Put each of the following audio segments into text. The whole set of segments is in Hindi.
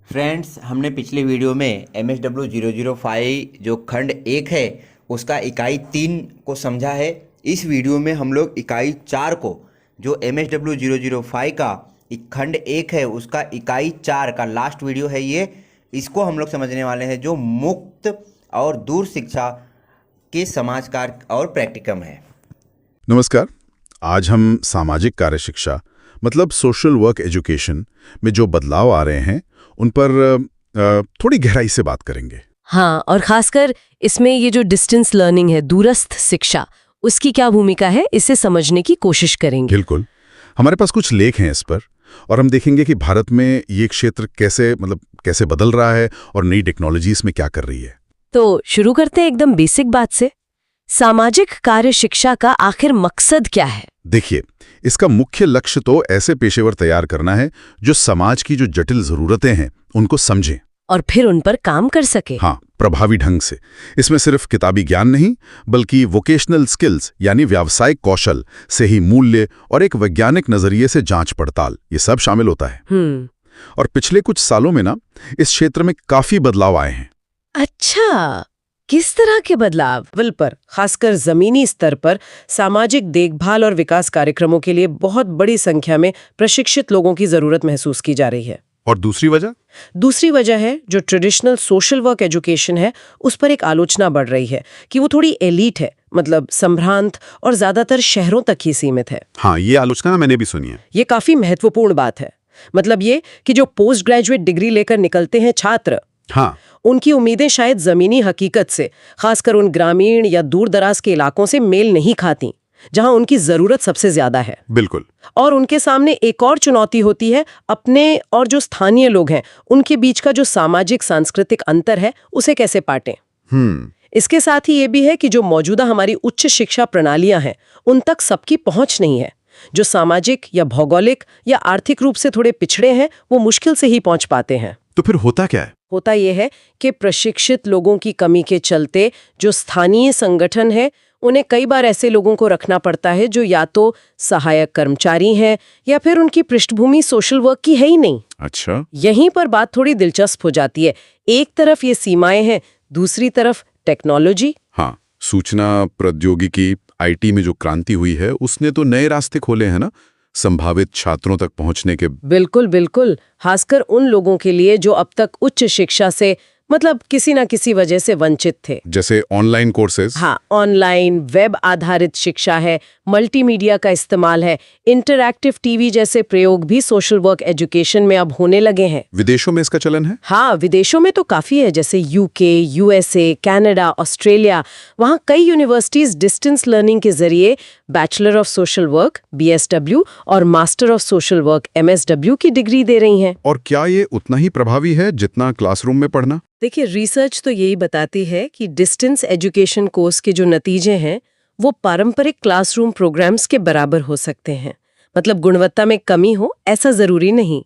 फ्रेंड्स, हमने पिछले वीडियो में MSW005 जो खंड 1 है उसका इकाई 3 को समझा है। इस वीडियो में हम लोग इकाई 4 को, जो MSW005 का खंड 1 है उसका इकाई 4 का लास्ट वीडियो है ये, इसको हम लोग समझने वाले हैं, जो मुक्त और दूर शिक्षा के समाज कार्य और प्रैक्टिकम है। नमस्कार। आज हम सामाजिक कार्य शिक्षा मतलब सोशल वर्क एजुकेशन में जो बदलाव आ रहे हैं उन पर थोड़ी गहराई से बात करेंगे। हाँ, और खासकर इसमें ये जो डिस्टेंस लर्निंग है, दूरस्थ शिक्षा, उसकी क्या भूमिका है, इसे समझने की कोशिश करेंगे। बिल्कुल। हमारे पास कुछ लेख हैं इस पर और हम देखेंगे कि भारत में ये क्षेत्र कैसे बदल रहा है और नई टेक्नोलॉजी इसमें क्या कर रही है। तो शुरू करते हैं एकदम बेसिक बात से। सामाजिक कार्य शिक्षा का आखिर मकसद क्या है? देखिए, इसका मुख्य लक्ष्य तो ऐसे पेशेवर तैयार करना है जो समाज की जो जटिल जरूरतें हैं उनको समझें और फिर उन पर काम कर सके। हाँ, प्रभावी ढंग से। इसमें सिर्फ किताबी ज्ञान नहीं बल्कि वोकेशनल स्किल्स यानी व्यावसायिक कौशल से ही मूल्य और एक वैज्ञानिक नजरिए से जांच पड़ताल, ये सब शामिल होता है। और पिछले कुछ सालों में ना इस क्षेत्र में काफी बदलाव आए हैं। अच्छा, किस तरह के बदलाव? लेवल पर, खासकर जमीनी स्तर पर सामाजिक देखभाल और विकास कार्यक्रमों के लिए बहुत बड़ी संख्या में प्रशिक्षित लोगों की जरूरत महसूस की जा रही है। और दूसरी वजह है जो ट्रेडिशनल सोशल वर्क एजुकेशन है उस पर एक आलोचना बढ़ रही है कि वो थोड़ी एलीट है, मतलब संभ्रांत और ज्यादातर शहरों तक ही सीमित है। हाँ, ये आलोचना मैंने भी सुनी है। ये काफी महत्वपूर्ण बात है। मतलब ये कि जो पोस्ट ग्रेजुएट डिग्री लेकर निकलते हैं छात्र, हाँ, उनकी उम्मीदें शायद जमीनी हकीकत से, खासकर उन ग्रामीण या दूर दराज के इलाकों से मेल नहीं खाती जहां उनकी जरूरत सबसे ज्यादा है। बिल्कुल। और उनके सामने एक और चुनौती होती है, अपने और जो स्थानीय लोग हैं उनके बीच का जो सामाजिक सांस्कृतिक अंतर है उसे कैसे पाटें। इसके साथ ही ये भी है कि जो मौजूदा हमारी उच्च शिक्षा प्रणालियां हैं उन तक सबकी पहुंच नहीं है। जो सामाजिक या भौगोलिक या आर्थिक रूप से थोड़े पिछड़े हैं वो मुश्किल से ही पहुंच पाते हैं। तो फिर होता क्या है? होता यह है कि प्रशिक्षित लोगों की कमी के चलते जो स्थानीय संगठन है उन्हें कई बार ऐसे लोगों को रखना पड़ता है जो या तो सहायक कर्मचारी हैं या फिर उनकी पृष्ठभूमि सोशल वर्क की है ही नहीं। अच्छा। यहीं पर बात थोड़ी दिलचस्प हो जाती है। एक तरफ ये सीमाएं हैं, दूसरी तरफ टेक्नोलॉजी। हाँ, सूचना प्रौद्योगिकी IT में जो क्रांति हुई है उसने तो नए रास्ते खोले हैं ना संभावित छात्रों तक पहुंचने के। बिल्कुल, खासकर उन लोगों के लिए जो अब तक उच्च शिक्षा से मतलब किसी ना किसी वजह से वंचित थे। जैसे ऑनलाइन कोर्सेज। हाँ, ऑनलाइन वेब आधारित शिक्षा है, मल्टीमीडिया का इस्तेमाल है, इंटरैक्टिव टीवी जैसे प्रयोग भी सोशल वर्क एजुकेशन में अब होने लगे हैं। विदेशों में इसका चलन है? हाँ, विदेशों में तो काफी है, जैसे UK, USA, कनाडा, ऑस्ट्रेलिया। वहाँ कई यूनिवर्सिटीज डिस्टेंस लर्निंग के जरिए bachelor of social work BSW और master of social work MSW की डिग्री दे रही हैं। और क्या ये उतना ही प्रभावी है जितना क्लासरूम में पढ़ना? देखिए, रिसर्च तो यही बताती है कि डिस्टेंस एजुकेशन कोर्स के जो नतीजे हैं वो पारंपरिक क्लासरूम प्रोग्राम्स के बराबर हो सकते हैं। मतलब गुणवत्ता में कमी हो ऐसा जरूरी नहीं।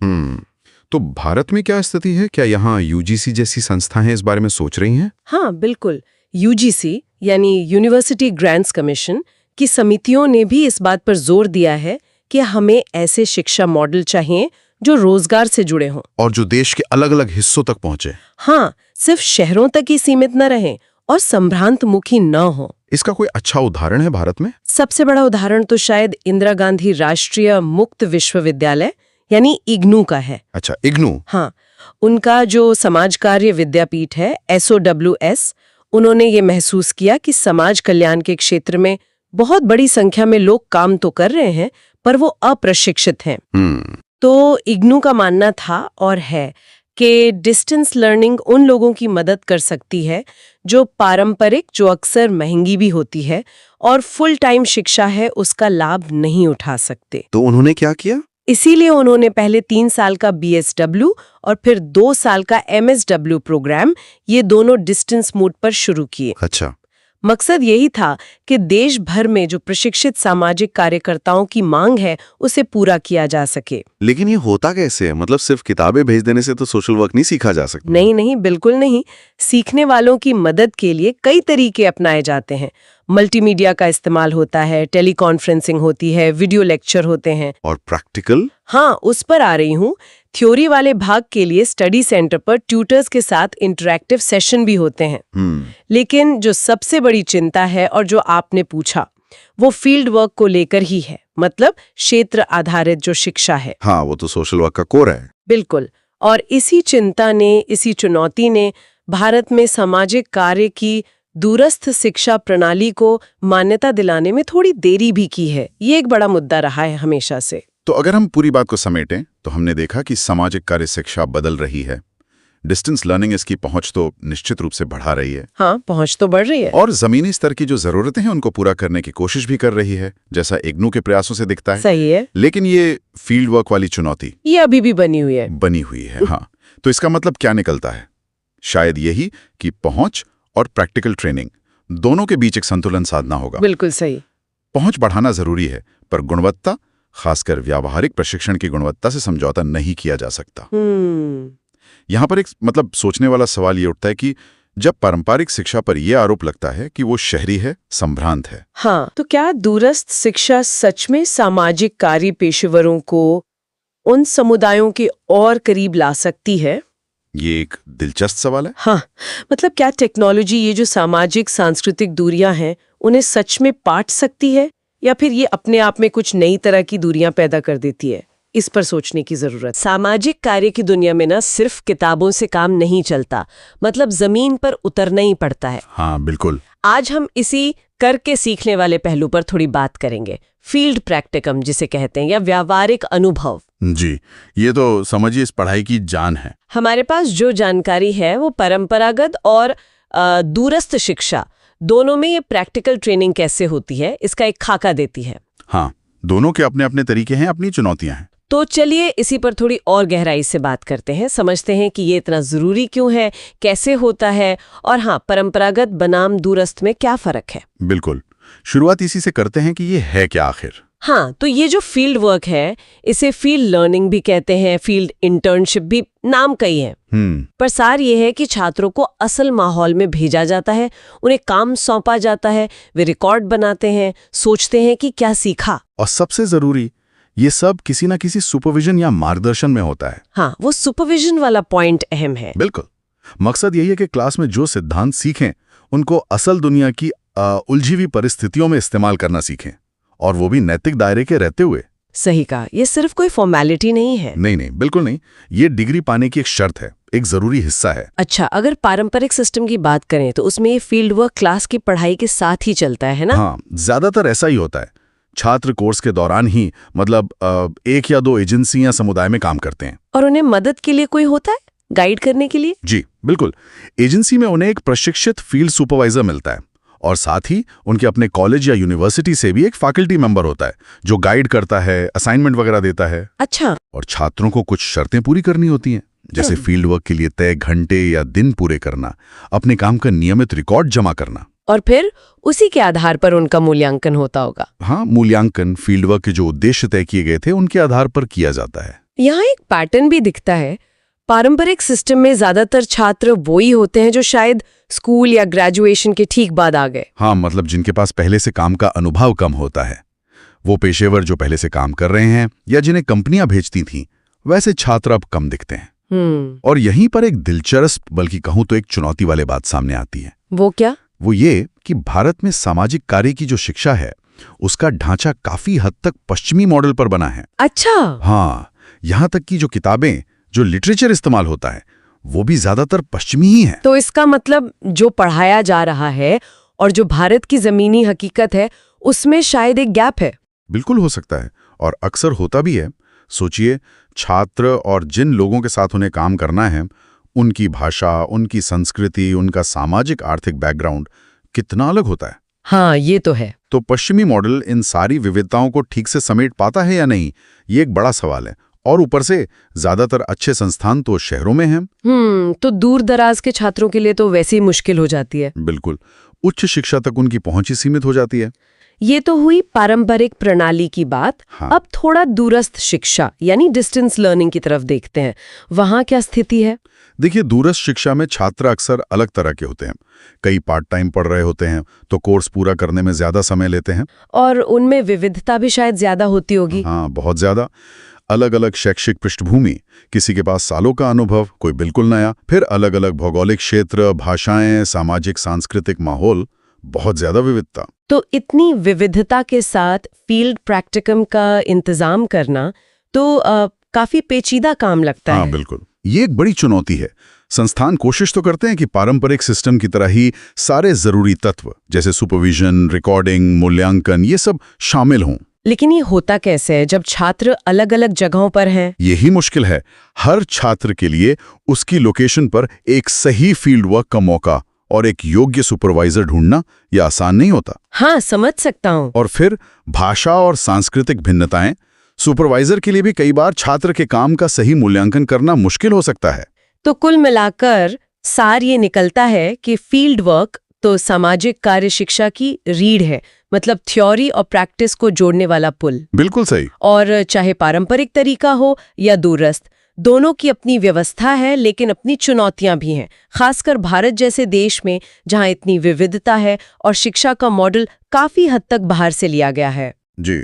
तो भारत में क्या स्थिति है? क्या यहाँ UGC जैसी संस्थाएं इस बारे में सोच रही हैं? हाँ, बिल्कुल। UGC यानी यूनिवर्सिटी ग्रांट्स कमीशन की समितियों ने भी इस बात पर जोर दिया है कि हमें ऐसे शिक्षा मॉडल चाहिए जो रोजगार से जुड़े हों और जो देश के अलग अलग हिस्सों तक पहुंचे। हाँ, सिर्फ शहरों तक ही सीमित न रहें और संभ्रांत मुखी न हो। इसका कोई अच्छा उदाहरण है भारत में? सबसे बड़ा उदाहरण तो शायद इंदिरा गांधी राष्ट्रीय मुक्त विश्वविद्यालय यानी IGNOU का है। अच्छा, IGNOU। हाँ, उनका जो समाज कार्य विद्यापीठ है SOWS, उन्होंने ये महसूस किया कि समाज कल्याण के क्षेत्र में बहुत बड़ी संख्या में लोग काम तो कर रहे हैं पर वो अप्रशिक्षित हैं। तो IGNOU का मानना था और है कि डिस्टेंस लर्निंग उन लोगों की मदद कर सकती है जो पारंपरिक, जो अक्सर महंगी भी होती है और फुल टाइम शिक्षा है, उसका लाभ नहीं उठा सकते। तो उन्होंने क्या किया? इसीलिए उन्होंने पहले 3 साल का BSW और फिर 2 साल का MSW प्रोग्राम, ये दोनों डिस्टेंस मोड पर शुरू किए। अच्छा। मकसद यही था कि देश भर में जो प्रशिक्षित सामाजिक कार्यकर्ताओं की मांग है उसे पूरा किया जा सके। लेकिन ये होता कैसे है? मतलब सिर्फ किताबें भेज देने से तो सोशल वर्क नहीं सीखा जा सकता? नहीं, बिल्कुल नहीं। सीखने वालों की मदद के लिए कई तरीके अपनाए जाते हैं। मल्टीमीडिया का इस्तेमाल होता है, टेलीकॉन्फ्रेंसिंग होती है, वीडियो लेक्चर होते हैं। और प्रैक्टिकल? हाँ, उस पर आ रही हूँ। थ्योरी वाले भाग के लिए स्टडी सेंटर पर ट्यूटर्स के साथ इंटरैक्टिव सेशन भी होते हैं। लेकिन जो सबसे बड़ी चिंता है और जो आपने पूछा, वो फील्ड वर्क को लेकर ही है, मतलब क्षेत्र आधारित जो शिक्षा है। हाँ, वो तो सोशल वर्क का कोर है। बिल्कुल। और इसी चिंता ने, इसी चुनौती ने भारत में सामाजिक कार्य की दूरस्थ शिक्षा प्रणाली को मान्यता दिलाने में थोड़ी देरी भी की है। ये एक बड़ा मुद्दा रहा है हमेशा से। तो अगर हम पूरी बात को समेटें तो हमने देखा कि सामाजिक कार्य शिक्षा बदल रही है। डिस्टेंस लर्निंग इसकी पहुंच तो निश्चित रूप से बढ़ा रही है। हाँ, पहुंच तो बढ़ रही है। और जमीनी स्तर की जो जरूरतें हैं उनको पूरा करने की कोशिश भी कर रही है, जैसा इग्नू के प्रयासों से दिखता है। सही है। लेकिन ये फील्ड वर्क वाली चुनौती ये अभी भी बनी हुई है। हाँ, तो इसका मतलब क्या निकलता है? शायद यही कि पहुंच और प्रैक्टिकल ट्रेनिंग दोनों के बीच एक संतुलन साधना होगा। बिल्कुल सही। पहुंच बढ़ाना जरूरी है, पर गुणवत्ता, खासकर व्यावहारिक प्रशिक्षण की गुणवत्ता से समझौता नहीं किया जा सकता। यहां पर एक सोचने वाला सवाल ये उठता है कि जब पारंपरिक शिक्षा पर यह आरोप लगता है कि वो शहरी है, संभ्रांत है। हाँ, तो क्या दूरस्थ शिक्षा सच में सामाजिक कार्य पेशेवरों को उन समुदायों के और करीब ला सकती है? ये एक दिलचस्प सवाल है। हाँ, मतलब क्या टेक्नोलॉजी ये जो सामाजिक सांस्कृतिक दूरियां हैं उन्हें सच में पाट सकती है, या फिर ये अपने आप में कुछ नई तरह की दूरियां पैदा कर देती है? इस पर सोचने की जरूरत। सामाजिक कार्य की दुनिया में ना सिर्फ किताबों से काम नहीं चलता, मतलब जमीन पर उतरना ही पड़ता है। हाँ, बिल्कुल। आज हम इसी करके सीखने वाले पहलू पर थोड़ी बात करेंगे, फील्ड प्रैक्टिकम जिसे कहते हैं, या व्यावहारिक अनुभव। जी, ये तो समझिए इस पढ़ाई की जान है। हमारे पास जो जानकारी है वो परंपरागत और दूरस्थ शिक्षा दोनों में ये प्रैक्टिकल ट्रेनिंग कैसे होती है इसका एक खाका देती है। हाँ, दोनों के अपने अपने तरीके हैं, अपनी चुनौतियां हैं। तो चलिए इसी पर थोड़ी और गहराई से बात करते हैं, समझते हैं कि ये इतना जरूरी क्यों है, कैसे होता है, और हाँ, परंपरागत बनाम दूरस्थ में क्या फर्क है। बिल्कुल, शुरुआत इसी से करते हैं कि ये है क्या आखिर। हाँ, तो ये जो फील्ड वर्क है इसे फील्ड लर्निंग भी कहते हैं, फील्ड इंटर्नशिप भी, नाम कई है। पर सार ये है कि छात्रों को असल माहौल में भेजा जाता है, उन्हें काम सौंपा जाता है, वे रिकॉर्ड बनाते हैं, सोचते हैं कि क्या सीखा। और सबसे जरूरी, ये सब किसी ना किसी सुपरविजन या मार्गदर्शन में होता है। हाँ, वो सुपरविजन वाला पॉइंट अहम है। बिल्कुल, मकसद यही है कि क्लास में जो सिद्धांत सीखें उनको असल दुनिया की उलझी हुई परिस्थितियों में इस्तेमाल करना सीखें, और वो भी नैतिक दायरे के रहते हुए। सही कहा, ये सिर्फ कोई फॉर्मेलिटी नहीं है। नहीं, बिल्कुल नहीं। ये डिग्री पाने की एक शर्त है, एक जरूरी हिस्सा है। अच्छा, अगर पारंपरिक सिस्टम की बात करें तो उसमें ये फील्ड वर्क क्लास की पढ़ाई के साथ ही चलता है ना? हाँ, ज्यादातर ऐसा ही होता है। छात्र कोर्स के दौरान ही एक या दो एजेंसी या समुदाय में काम करते हैं। और उन्हें मदद के लिए कोई होता है, गाइड करने के लिए? जी बिल्कुल, एजेंसी में उन्हें एक प्रशिक्षित फील्ड सुपरवाइजर मिलता है, और साथ ही उनके अपने कॉलेज या यूनिवर्सिटी से भी एक फैकल्टी मेंबर होता है जो गाइड करता है, असाइनमेंट वगैरह देता है। अच्छा। और छात्रों को कुछ शर्तें पूरी करनी होती हैं, जैसे फील्ड वर्क के लिए तय घंटे या दिन पूरे करना, अपने काम का नियमित रिकॉर्ड जमा करना। और फिर उसी के आधार पर उनका मूल्यांकन होता होगा। हाँ, मूल्यांकन फील्ड वर्क के जो उद्देश्य तय किए गए थे उनके आधार पर किया जाता है। यहाँ एक पैटर्न भी दिखता है। पारंपरिक सिस्टम में ज्यादातर छात्र वो ही होते हैं जो शायद स्कूल या ग्रेजुएशन के ठीक बाद आ गए। हाँ, मतलब जिनके पास पहले से काम का अनुभव कम होता है। वो पेशेवर जो पहले से काम कर रहे हैं या जिन्हें कंपनियां भेजती थीं, वैसे छात्र अब कम दिखते हैं। और यहीं पर एक दिलचस्प, बल्कि कहूं तो एक चुनौती वाली बात सामने आती है। वो क्या? वो ये कि भारत में सामाजिक कार्य की जो शिक्षा है उसका ढांचा काफी हद तक पश्चिमी मॉडल पर बना है। अच्छा। हाँ, यहां तक कि जो किताबें, जो लिटरेचर इस्तेमाल होता है वो भी ज्यादातर पश्चिमी ही है। तो इसका मतलब जो पढ़ाया जा रहा है और जो भारत की जमीनी हकीकत है उसमें शायद एक गैप है। बिल्कुल हो सकता है, और अक्सर होता भी है। सोचिए, छात्र और जिन लोगों के साथ उन्हें काम करना है, उनकी भाषा, उनकी संस्कृति, उनका सामाजिक आर्थिक बैकग्राउंड कितना अलग होता है। हाँ, ये तो है। तो पश्चिमी मॉडल इन सारी विविधताओं को ठीक से समेट पाता है या नहीं, ये एक बड़ा सवाल है। और ऊपर से ज्यादातर अच्छे संस्थान तो शहरों में हैं। तो दूर दराज के छात्रों के लिए तो वैसे ही मुश्किल हो जाती है। बिल्कुल, उच्च शिक्षा तक उनकी पहुंच ही सीमित हो जाती है। ये तो हुई पारंपरिक प्रणाली की बात। हाँ। अब थोड़ा दूरस्थ शिक्षा यानी डिस्टेंस लर्निंग की तरफ देखते हैं। वहां क्या स्थिति है? देखिए, दूरस्थ शिक्षा में छात्र अक्सर अलग तरह के होते हैं। कई पार्ट टाइम पढ़ रहे होते हैं, तो कोर्स पूरा करने में ज्यादा समय लेते हैं। और उनमें विविधता भी शायद ज्यादा होती होगी। हाँ, बहुत ज्यादा। अलग अलग शैक्षिक पृष्ठभूमि, किसी के पास सालों का अनुभव, कोई बिल्कुल नया, फिर अलग अलग भौगोलिक क्षेत्र, भाषाएं, सामाजिक सांस्कृतिक माहौल, बहुत ज्यादा विविधता। तो इतनी विविधता के साथ फील्ड प्रैक्टिकम का इंतजाम करना तो काफी पेचीदा काम लगता हाँ, है। बिल्कुल। ये एक बड़ी चुनौती है। संस्थान कोशिश तो करते हैं कि पारंपरिक सिस्टम की तरह ही सारे जरूरी तत्व जैसे सुपरविजन, रिकॉर्डिंग, मूल्यांकन, ये सब शामिल हों। लेकिन ये होता कैसे है जब छात्र अलग-अलग जगहों पर हैं? यही मुश्किल है। हर छात्र के लिए उसकी लोकेशन पर एक सही फील्ड वर्क का मौका और एक योग्य सुपरवाइजर ढूंढना यह आसान नहीं होता। हाँ, समझ सकता हूँ। और फिर भाषा और सांस्कृतिक भिन्नताएं, सुपरवाइजर के लिए भी कई बार छात्र के काम का सही मूल्यांकन करना मुश्किल हो सकता है। तो कुल मिलाकर सार ये निकलता है कि फील्ड वर्क तो सामाजिक कार्य शिक्षा की रीढ़ है, मतलब थ्योरी और प्रैक्टिस को जोड़ने वाला पुल। बिल्कुल सही। और चाहे पारंपरिक तरीका हो या दूरस्थ, दोनों की अपनी व्यवस्था है, लेकिन अपनी चुनौतियां भी हैं, खासकर भारत जैसे देश में जहां इतनी विविधता है और शिक्षा का मॉडल काफी हद तक बाहर से लिया गया है। जी,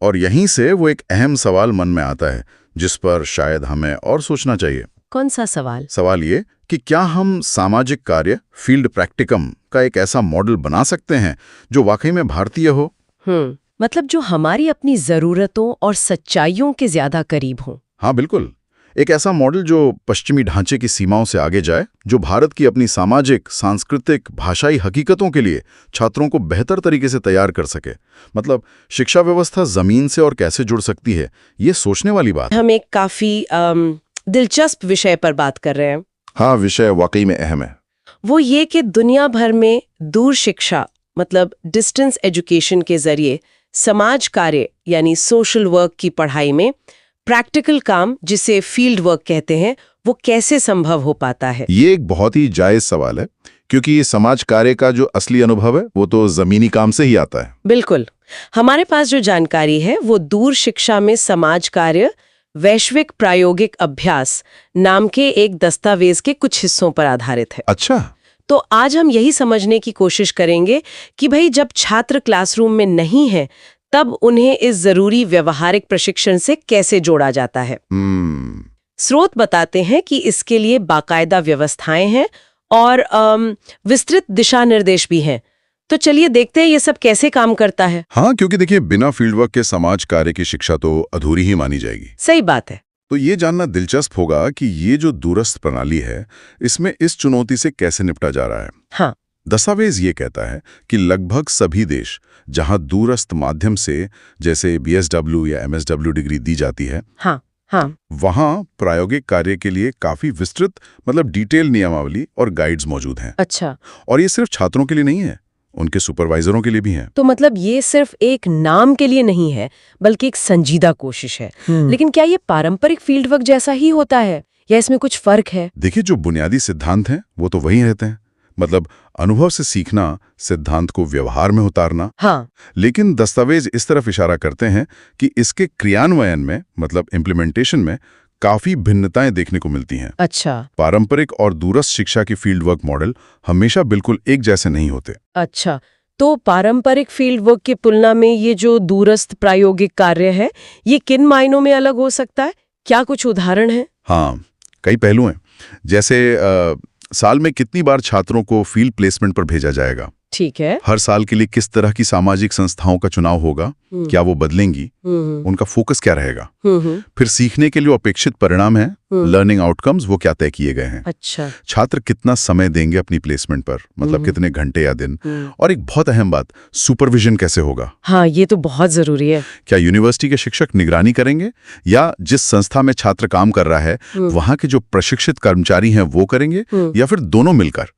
और यहीं से वो एक अहम सवाल मन में आता है जिस पर शायद हमें और सोचना चाहिए। कौन सा सवाल? सवाल ये कि क्या हम सामाजिक कार्य, फील्ड प्रैक्टिकम का एक ऐसा मॉडल बना सकते हैं जो वाकई में भारतीय हो? मतलब जो हमारी अपनी जरूरतों और सच्चाइयों के ज्यादा करीब हो। हाँ, बिल्कुल। एक ऐसा मॉडल जो पश्चिमी ढांचे की सीमाओं से आगे जाए, जो भारत की अपनी सामाजिक, सांस्कृतिक, भाषाई हकीकतों के लिए छात्रों को बेहतर तरीके से तैयार कर सके। मतलब शिक्षा व्यवस्था जमीन से और कैसे जुड़ सकती है, ये सोचने वाली बात। हम एक काफी दिलचस्प विषय पर बात कर रहे हैं। हाँ, विषय वाकई में अहम है। वो ये कि दुनिया भर में दूर शिक्षा, मतलब डिस्टेंस एजुकेशन के जरिए समाज कार्य यानी सोशल वर्क की पढ़ाई में प्रैक्टिकल काम, जिसे फील्ड वर्क कहते हैं, वो कैसे संभव हो पाता है? ये एक बहुत ही जायज सवाल है, क्योंकि ये समाज कार्य का जो असली अनुभव है वो तो जमीनी काम से ही आता है। बिल्कुल। हमारे पास जो जानकारी है वो दूर शिक्षा में समाज कार्य वैश्विक प्रायोगिक अभ्यास नाम के एक दस्तावेज के कुछ हिस्सों पर आधारित है। अच्छा। तो आज हम यही समझने की कोशिश करेंगे कि भाई जब छात्र क्लासरूम में नहीं है तब उन्हें इस जरूरी व्यवहारिक प्रशिक्षण से कैसे जोड़ा जाता है। स्रोत बताते हैं कि इसके लिए बाकायदा व्यवस्थाएं हैं और विस्तृत दिशा निर्देश भी हैं। तो चलिए देखते हैं ये सब कैसे काम करता है। हाँ, क्योंकि देखिए, बिना फील्डवर्क के समाज कार्य की शिक्षा तो अधूरी ही मानी जाएगी। सही बात है। तो ये जानना दिलचस्प होगा कि ये जो दूरस्थ प्रणाली है, इसमें इस चुनौती से कैसे निपटा जा रहा है। हाँ, दस्तावेज ये कहता है कि लगभग सभी देश जहां दूरस्थ माध्यम से जैसे BSW या MSW डिग्री दी जाती है, हाँ, वहां प्रायोगिक कार्य के लिए काफी विस्तृत, मतलब डिटेल नियमावली और गाइड्स मौजूद हैं। अच्छा। और ये सिर्फ छात्रों के लिए नहीं है, उनके सुपरवाइजरों के लिए भी हैं। तो मतलब ये सिर्फ एक नाम के लिए नहीं है, बल्कि एक संजीदा कोशिश है। लेकिन क्या ये पारंपरिक फील्ड वर्क जैसा ही होता है या इसमें कुछ फर्क है? देखिए, जो बुनियादी सिद्धांत हैं वो तो वही रहते हैं, मतलब अनुभव से सीखना, सिद्धांत को व्यवहार में उतारना। हाँ। लेकिन दस्तावेज इस तरफ इशारा करते हैं कि इसके क्रियान्वयन में, मतलब इम्प्लीमेंटेशन में, काफी भिन्नताएं देखने को मिलती हैं। अच्छा। पारंपरिक और दूरस्थ शिक्षा की फील्ड वर्क मॉडल हमेशा बिल्कुल एक जैसे नहीं होते। अच्छा, तो पारंपरिक फील्ड वर्क की तुलना में ये जो दूरस्थ प्रायोगिक कार्य है, ये किन मायनों में अलग हो सकता है? क्या कुछ उदाहरण है? हाँ, कई पहलू हैं। जैसे साल में कितनी बार छात्रों को फील्ड प्लेसमेंट पर भेजा जाएगा, ठीक है। हर साल के लिए किस तरह की सामाजिक संस्थाओं का चुनाव होगा, क्या वो बदलेंगी, उनका फोकस क्या रहेगा, फिर सीखने के लिए अपेक्षित परिणाम है, लर्निंग आउटकम्स, वो क्या तय किए गए हैं। अच्छा। छात्र कितना समय देंगे अपनी प्लेसमेंट पर, मतलब कितने घंटे या दिन, और एक बहुत अहम बात, सुपरविजन कैसे होगा। हाँ, ये तो बहुत जरूरी है। क्या यूनिवर्सिटी के शिक्षक निगरानी करेंगे या जिस संस्था में छात्र काम कर रहा है वहां के जो प्रशिक्षित कर्मचारी हैं वो करेंगे, या फिर दोनों मिलकर?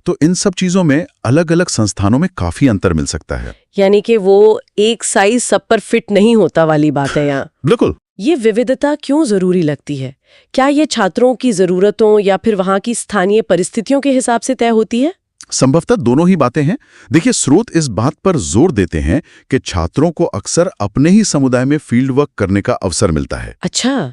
तो इन सब चीजों में अलग अलग संस्थानों में काफी अंतर मिल सकता है। यानी कि वो एक साइज सब पर फिट नहीं होता वाली बात है यहाँ। बिल्कुल। ये विविधता क्यों जरूरी लगती है? क्या ये छात्रों की जरूरतों या फिर वहाँ की स्थानीय परिस्थितियों के हिसाब से तय होती है? संभवतः दोनों ही बातें हैं। देखिए, स्रोत इस बात पर जोर देते हैं कि छात्रों को अक्सर अपने ही समुदाय में फील्ड वर्क करने का अवसर मिलता है। अच्छा,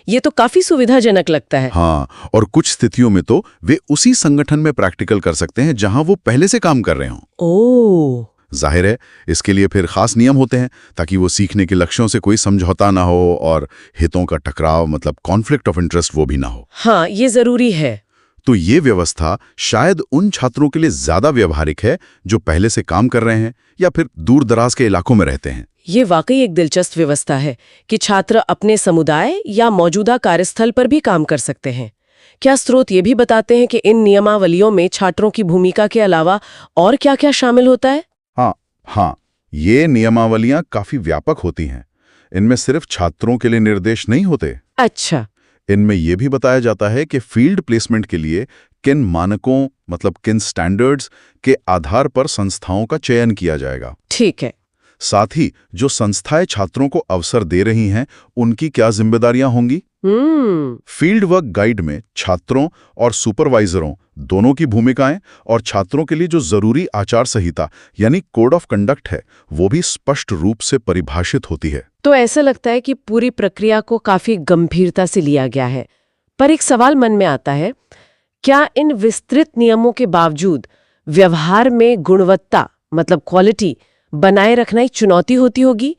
ये तो काफी सुविधाजनक लगता है। हाँ, और कुछ स्थितियों में तो वे उसी संगठन में प्रैक्टिकल कर सकते हैं जहां वो पहले से काम कर रहे हों। ओह, जाहिर है, इसके लिए फिर खास नियम होते हैं ताकि वो सीखने के लक्ष्यों से कोई समझौता ना हो और हितों का टकराव मतलब कॉन्फ्लिक्ट ऑफ इंटरेस्ट वो भी ना हो। हाँ, ये जरूरी है। तो ये व्यवस्था शायद उन छात्रों के लिए ज्यादा व्यवहारिक है जो पहले से काम कर रहे हैं या फिर दूर दराज के इलाकों में रहते हैं। ये वाकई एक दिलचस्प व्यवस्था है कि छात्र अपने समुदाय या मौजूदा कार्यस्थल पर भी काम कर सकते हैं। क्या स्रोत ये भी बताते हैं कि इन नियमावलियों में छात्रों की भूमिका के अलावा और क्या-क्या शामिल होता है? हाँ, ये नियमावलियां काफी व्यापक होती हैं। इनमें सिर्फ छात्रों के लिए निर्देश नहीं होते। अच्छा, इनमें यह भी बताया जाता है कि फील्ड प्लेसमेंट के लिए किन मानकों मतलब किन स्टैंडर्ड्स के आधार पर संस्थाओं का चयन किया जाएगा। ठीक है। साथ ही जो संस्थाएं छात्रों को अवसर दे रही हैं, उनकी क्या जिम्मेदारियां होंगी। फील्ड वर्क गाइड में छात्रों और सुपरवाइजरों दोनों की भूमिकाएं और छात्रों के लिए जो जरूरी आचार संहिता यानी कोड ऑफ कंडक्ट है, वो भी स्पष्ट रूप से परिभाषित होती है। तो ऐसा लगता है कि पूरी प्रक्रिया को काफी गंभीरता से लिया गया है। पर एक सवाल मन में आता है, क्या इन विस्तृत नियमों के बावजूद व्यवहार में गुणवत्ता मतलब क्वालिटी बनाए रखना एक चुनौती होती होगी,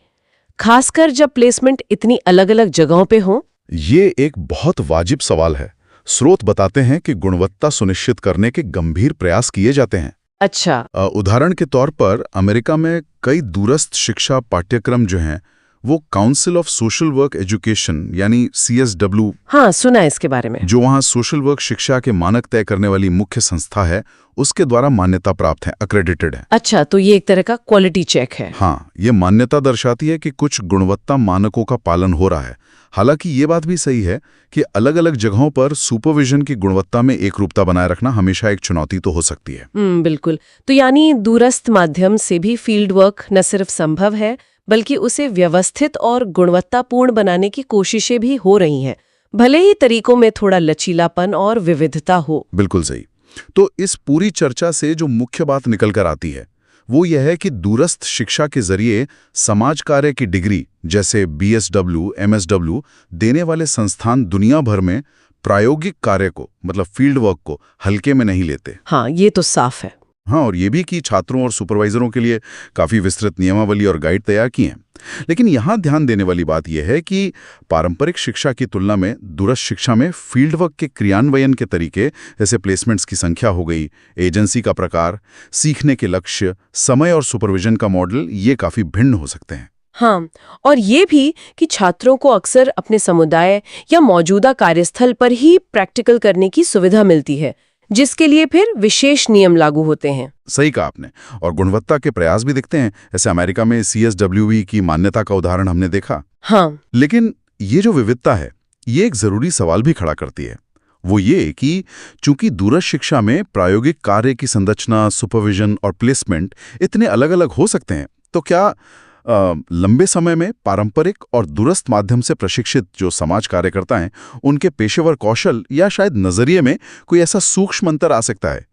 खासकर जब प्लेसमेंट इतनी अलग-अलग जगहों पे हो? ये एक बहुत वाजिब सवाल है। स्रोत बताते हैं कि गुणवत्ता सुनिश्चित करने के गंभीर प्रयास किए जाते हैं। अच्छा। उदाहरण के तौर पर अमेरिका में कई दूरस्थ शिक्षा पाठ्यक्रम जो हैं वो council of social work education यानी CSW, हाँ, सुना है इसके बारे में। जो वहाँ सोशल वर्क शिक्षा के मानक तय करने वाली मुख्य संस्था है, उसके द्वारा मान्यता प्राप्त है, अक्रेडिटेड है। अच्छा, तो ये एक तरह का क्वालिटी चेक है। हाँ, ये मान्यता दर्शाती है कि कुछ गुणवत्ता मानकों का पालन हो रहा है। हालांकि ये बात भी सही है कि अलग अलग जगहों पर सुपरविजन की गुणवत्ता में एकरूपता बनाए रखना हमेशा एक चुनौती तो हो सकती है। बिल्कुल। तो यानी दूरस्थ माध्यम से भी फील्ड वर्क न सिर्फ संभव है बल्कि उसे व्यवस्थित और गुणवत्तापूर्ण बनाने की कोशिशें भी हो रही हैं, भले ही तरीकों में थोड़ा लचीलापन और विविधता हो। बिल्कुल सही। तो इस पूरी चर्चा से जो मुख्य बात निकल कर आती है वो यह है कि दूरस्थ शिक्षा के जरिए समाज कार्य की डिग्री जैसे BSW, MSW देने वाले संस्थान दुनिया भर में प्रायोगिक कार्य को मतलब फील्ड वर्क को हल्के में नहीं लेते। हाँ, ये तो साफ है। हाँ, और ये भी कि छात्रों और सुपरवाइजरों के लिए काफ़ी विस्तृत नियमावली और गाइड तैयार की हैं। लेकिन यहाँ ध्यान देने वाली बात यह है कि पारंपरिक शिक्षा की तुलना में दूरस्थ शिक्षा में फील्ड वर्क के क्रियान्वयन के तरीके जैसे प्लेसमेंट्स की संख्या हो गई, एजेंसी का प्रकार, सीखने के लक्ष्य, समय और सुपरविजन का मॉडल, ये काफ़ी भिन्न हो सकते हैं। हाँ, और ये भी कि छात्रों को अक्सर अपने समुदाय या मौजूदा कार्यस्थल पर ही प्रैक्टिकल करने की सुविधा मिलती है, जिसके लिए फिर विशेष नियम लागू होते हैं। सही कहा आपने। और गुणवत्ता के प्रयास भी दिखते हैं। जैसे अमेरिका में CSWE की मान्यता का उदाहरण हमने देखा। हाँ। लेकिन ये जो विविधता है, ये एक जरूरी सवाल भी खड़ा करती है। वो ये कि चूंकि दूरस्थ शिक्षा में प्रायोगिक कार्य की संरचना, सुपरविजन और प्लेसमेंट इतने अलग अलग हो सकते हैं, तो क्या लंबे समय में पारंपरिक और दूरस्थ माध्यम से प्रशिक्षित जो समाज कार्यकर्ता हैं, उनके पेशेवर कौशल या शायद नजरिए में कोई ऐसा सूक्ष्म अंतर आ सकता है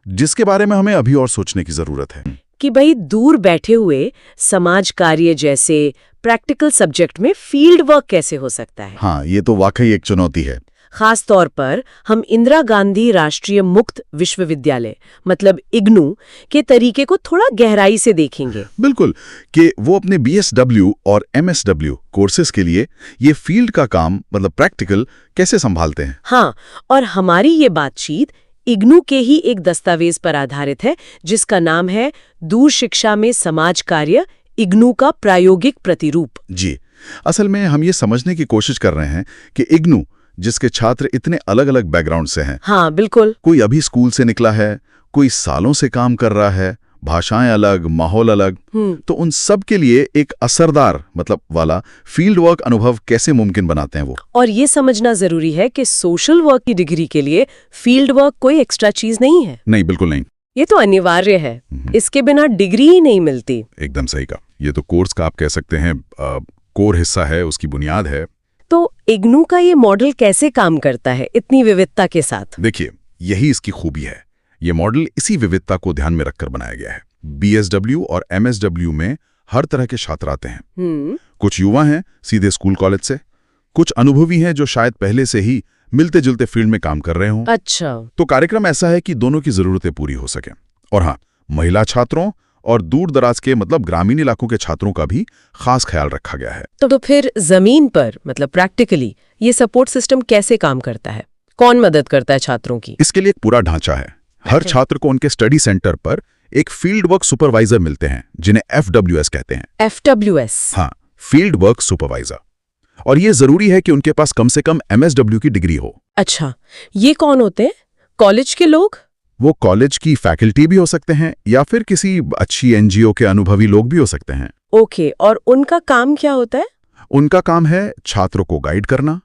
जिसके बारे में हमें अभी और सोचने की जरूरत है कि भाई दूर बैठे हुए समाज कार्य जैसे प्रैक्टिकल सब्जेक्ट में फील्ड वर्क कैसे हो सकता है। हाँ, ये तो वाकई एक चुनौती है। खास तौर पर हम इंदिरा गांधी राष्ट्रीय मुक्त विश्वविद्यालय मतलब IGNOU के तरीके को थोड़ा गहराई से देखेंगे। बिल्कुल, कि वो अपने BSW और MSW कोर्सेज के लिए ये फील्ड का काम मतलब प्रैक्टिकल कैसे संभालते हैं। हाँ, और हमारी ये बातचीत IGNOU के ही एक दस्तावेज पर आधारित है जिसका नाम है दूर शिक्षा में समाज कार्य, IGNOU का प्रायोगिक प्रतिरूप। जी, असल में हम ये समझने की कोशिश कर रहे हैं कि IGNOU जिसके छात्र इतने अलग अलग बैकग्राउंड से हैं। हाँ, बिल्कुल। कोई अभी स्कूल से निकला है, कोई सालों से काम कर रहा है, भाषाएं अलग, माहौल अलग, तो उन सब के लिए एक असरदार मतलब वाला फील्ड वर्क अनुभव कैसे मुमकिन बनाते हैं वो। और ये समझना जरूरी है कि सोशल वर्क की डिग्री के लिए फील्ड वर्क कोई एक्स्ट्रा चीज नहीं है। नहीं, बिल्कुल नहीं। ये तो अनिवार्य है। इसके बिना डिग्री ही नहीं मिलती। एकदम सही कहा। ये तो कोर्स का आप कह सकते हैं कोर हिस्सा है, उसकी बुनियाद है। तो IGNOU का ये मॉडल कैसे काम करता है इतनी विविधता के साथ? देखिए, यही इसकी खूबी है। ये मॉडल इसी विविधता को ध्यान में रखकर बनाया गया है। BSW और MSW में हर तरह के छात्र आते हैं। कुछ युवा हैं सीधे स्कूल कॉलेज से, कुछ अनुभवी हैं जो शायद पहले से ही मिलते जुलते फील्ड में काम कर रहे हों। अच्छा। तो कार्यक्रम ऐसा है कि दोनों की जरूरतें पूरी हो सकें। और हाँ, महिला छात्रों और दूर दराज के मतलब ग्रामीण इलाकों के छात्रों का भी खास ख्याल रखा गया है। तो फिर जमीन पर मतलब प्रैक्टिकली ये सपोर्ट सिस्टम कैसे काम करता है? कौन मदद करता है छात्रों की? इसके लिए एक पूरा ढांचा है। हर छात्र को उनके स्टडी सेंटर पर एक फील्ड वर्क सुपरवाइजर मिलते हैं, जिन्हें FWS कहते हैं। FWS? हाँ, फील्ड वर्क सुपरवाइजर। और ये जरूरी है कि उनके पास कम से कम MSW की डिग्री हो। अच्छा, ये कौन होते हैं? कॉलेज के लोग? वो कॉलेज की फैकल्टी भी हो सकते हैं या फिर किसी अच्छी NGO के अनुभवी लोग भी हो सकते हैं। ओके, और उनका काम क्या होता है? उनका काम है छात्रों को गाइड करना,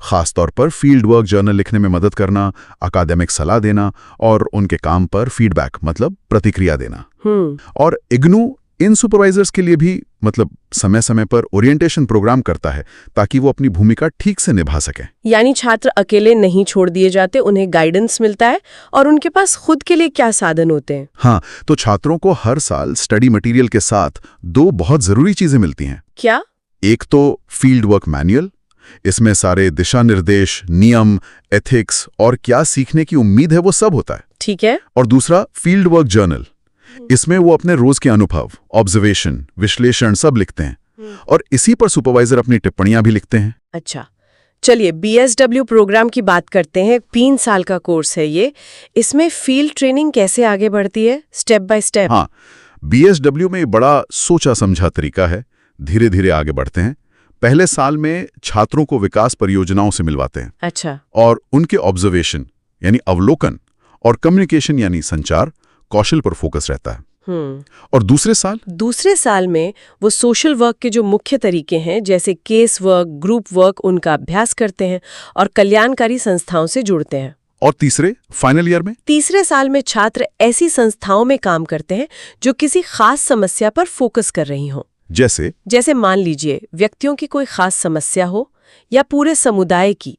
खासतौर पर फील्ड वर्क जर्नल लिखने में मदद करना, अकादमिक सलाह देना और उनके काम पर फीडबैक मतलब प्रतिक्रिया देना। और इग्नू इन सुपरवाइजर्स के लिए भी मतलब समय समय पर ओरिएंटेशन प्रोग्राम करता है ताकि वो अपनी भूमिका ठीक से निभा सकें। यानी छात्र अकेले नहीं छोड़ दिए जाते, उन्हें गाइडेंस मिलता है। और उनके पास खुद के लिए क्या साधन होते हैं? हाँ, तो छात्रों को हर साल स्टडी मटेरियल के साथ 2 बहुत जरूरी चीजें मिलती हैं। क्या? एक तो फील्ड वर्क मैनुअल, इसमें सारे दिशा निर्देश, नियम, एथिक्स और क्या सीखने की उम्मीद है वो सब होता है। ठीक है। और दूसरा फील्ड वर्क जर्नल, इसमें वो अपने रोज के अनुभव, ऑब्जर्वेशन, विश्लेषण सब लिखते हैं और इसी पर सुपरवाइजर अपनी टिप्पणियां भी लिखते हैं। अच्छा, चलिए BSW प्रोग्राम की बात करते हैं। 3 साल का कोर्स है ये। इसमें फील्ड ट्रेनिंग कैसे आगे बढ़ती है, स्टेप बाय स्टेप? हाँ, BSW में बड़ा सोचा समझा तरीका है। धीरे धीरे आगे बढ़ते हैं। पहले साल में छात्रों को विकास परियोजनाओं से मिलवाते हैं। अच्छा। और उनके ऑब्जर्वेशन यानी अवलोकन और कम्युनिकेशन यानी संचार कौशल पर फोकस रहता है। और दूसरे साल में वो सोशल वर्क के जो मुख्य तरीके हैं जैसे केस वर्क, ग्रुप वर्क, उनका अभ्यास करते हैं और कल्याणकारी संस्थाओं से जुड़ते हैं। और तीसरे साल में छात्र ऐसी संस्थाओं में काम करते हैं जो किसी खास समस्या पर फोकस कर रही हों। जैसे मान लीजिए व्यक्तियों की कोई खास समस्या हो या पूरे समुदाय की।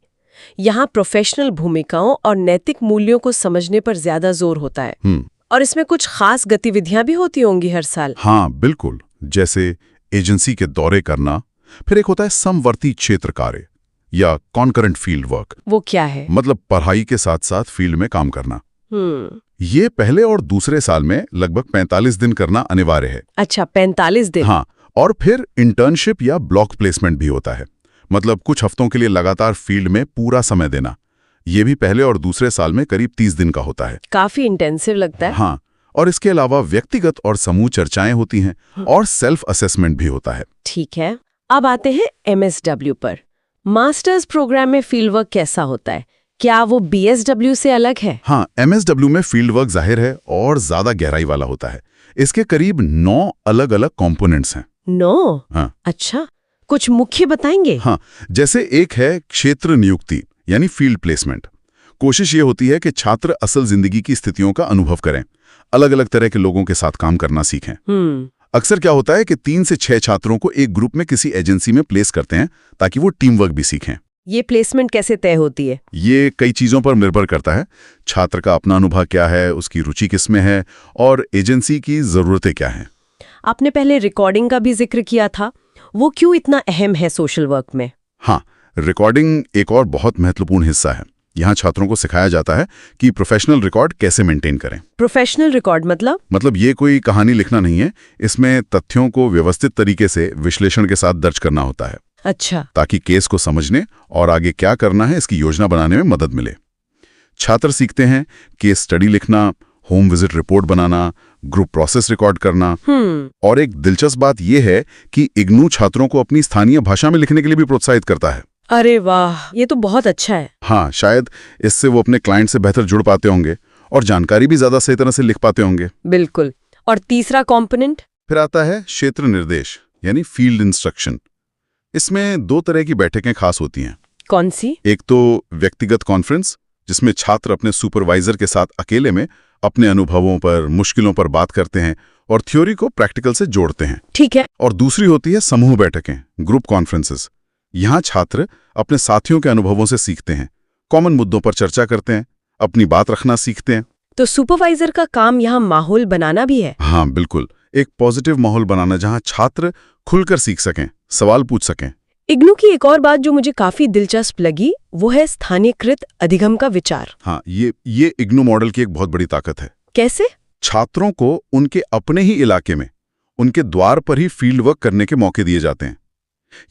यहाँ प्रोफेशनल भूमिकाओं और नैतिक मूल्यों को समझने पर ज्यादा जोर होता है। और इसमें कुछ खास गतिविधियां भी होती होंगी हर साल। हाँ बिल्कुल, जैसे एजेंसी के दौरे करना, फिर एक होता है समवर्ती क्षेत्र कार्य या कॉन्करेंट फील्ड वर्क। वो क्या है? मतलब पढ़ाई के साथ साथ फील्ड में काम करना। ये पहले और दूसरे साल में लगभग 45 दिन करना अनिवार्य है। अच्छा, 45 दिन? हाँ, और फिर इंटर्नशिप या ब्लॉक प्लेसमेंट भी होता है। मतलब कुछ हफ्तों के लिए लगातार फील्ड में पूरा समय देना। ये भी पहले और दूसरे साल में करीब 30 दिन का होता है। काफी इंटेंसिव लगता है। हाँ, और इसके अलावा व्यक्तिगत और समूह चर्चाएं होती हैं और सेल्फ असेसमेंट भी होता है। ठीक है, अब आते हैं MSW पर। मास्टर्स प्रोग्राम में फील्ड वर्क कैसा होता है? क्या वो BSW से अलग है? हाँ, MSW में फील्ड वर्क जाहिर है और ज्यादा गहराई वाला होता है। इसके करीब 9 अलग अलग कॉम्पोनेंट्स हैं। 9? हाँ। अच्छा, कुछ मुख्य बताएंगे? हाँ, जैसे एक है क्षेत्र नियुक्ति यानी फील्ड प्लेसमेंट। कोशिश ये होती है कि छात्र असल जिंदगी की स्थितियों का अनुभव करें, अलग अलग तरह के लोगों के साथ काम करना सीखें। अक्सर क्या होता है कि 3 से 6 छात्रों को एक ग्रुप में किसी एजेंसी में प्लेस करते हैं ताकि वो टीम वर्क भी सीखें। ये प्लेसमेंट कैसे तय होती है? ये कई चीजों पर निर्भर करता है। छात्र का अपना अनुभव क्या है, उसकी रुचि किसमें है और एजेंसी की जरूरतें क्या हैं। आपने पहले रिकॉर्डिंग का भी जिक्र किया था, वो क्यों इतना अहम है सोशल वर्क में? हाँ, रिकॉर्डिंग एक और बहुत महत्वपूर्ण हिस्सा है। यहाँ छात्रों को सिखाया जाता है कि प्रोफेशनल रिकॉर्ड कैसे मेंटेन करें। प्रोफेशनल रिकॉर्ड मतलब ये कोई कहानी लिखना नहीं है। इसमें तथ्यों को व्यवस्थित तरीके से विश्लेषण के साथ दर्ज करना होता है। अच्छा। ताकि केस को समझने और आगे क्या करना है इसकी योजना बनाने में मदद मिले। छात्र सीखते हैं केस स्टडी लिखना, होम विजिट रिपोर्ट बनाना, ग्रुप प्रोसेस रिकॉर्ड करना। और एक दिलचस्प बात यह है कि इग्नू छात्रों को अपनी स्थानीय भाषा में लिखने के लिए भी प्रोत्साहित करता है। अरे वाह, ये तो बहुत अच्छा है। हाँ, शायद इससे वो अपने क्लाइंट से बेहतर जुड़ पाते होंगे और जानकारी भी ज्यादा सही तरह से लिख पाते होंगे। बिल्कुल। और तीसरा कंपोनेंट? फिर आता है क्षेत्र निर्देश यानी फील्ड इंस्ट्रक्शन। इसमें 2 तरह की बैठकें खास होती हैं। कौन सी? एक तो व्यक्तिगत कॉन्फ्रेंस, जिसमें छात्र अपने सुपरवाइजर के साथ अकेले में अपने अनुभवों पर, मुश्किलों पर बात करते हैं और थ्योरी को प्रैक्टिकल से जोड़ते हैं। ठीक है। और दूसरी होती है समूह बैठकें, ग्रुप कॉन्फ्रेंसेस। यहाँ छात्र अपने साथियों के अनुभवों से सीखते हैं, कॉमन मुद्दों पर चर्चा करते हैं, अपनी बात रखना सीखते हैं। तो सुपरवाइजर का काम यहाँ माहौल बनाना भी है? हाँ बिल्कुल, एक पॉजिटिव माहौल बनाना जहाँ छात्र खुलकर सीख सकें, सवाल पूछ सकें। इग्नू की एक और बात जो मुझे काफी दिलचस्प लगी वो है स्थानीयकृत अधिगम का विचार। हाँ, ये इग्नू मॉडल की एक बहुत बड़ी ताकत है। कैसे? छात्रों को उनके अपने ही इलाके में, उनके द्वार पर ही फील्ड वर्क करने के मौके दिए जाते हैं।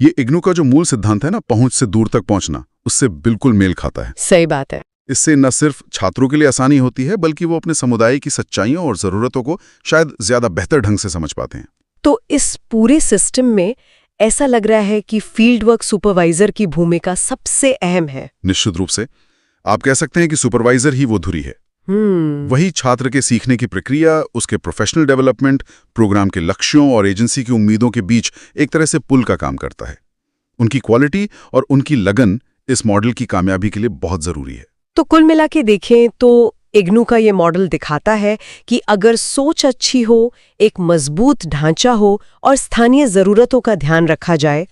ये इग्नू का जो मूल सिद्धांत है ना, पहुंच से दूर तक पहुंचना, उससे बिल्कुल मेल खाता है। सही बात है। इससे न सिर्फ छात्रों के लिए आसानी होती है, बल्कि वो अपने समुदाय की सच्चाइयों और जरूरतों को शायद ज्यादा बेहतर ढंग से समझ पाते हैं। तो इस पूरे सिस्टम में ऐसा लग रहा है कि फील्ड वर्क सुपरवाइजर की भूमिका सबसे अहम है। निश्चित रूप से आप कह सकते हैं कि सुपरवाइजर ही वो धुरी है। वही छात्र के सीखने की प्रक्रिया, उसके प्रोफेशनल डेवलपमेंट, प्रोग्राम के लक्ष्यों और एजेंसी की उम्मीदों के बीच एक तरह से पुल का काम करता है। उनकी क्वालिटी और उनकी लगन इस मॉडल की कामयाबी के लिए बहुत जरूरी है। तो कुल मिला के देखें तो इग्नू का ये मॉडल दिखाता है कि अगर सोच अच्छी हो, एक मजबूत ढांचा हो और स्थानीय जरूरतों का ध्यान रखा जाए,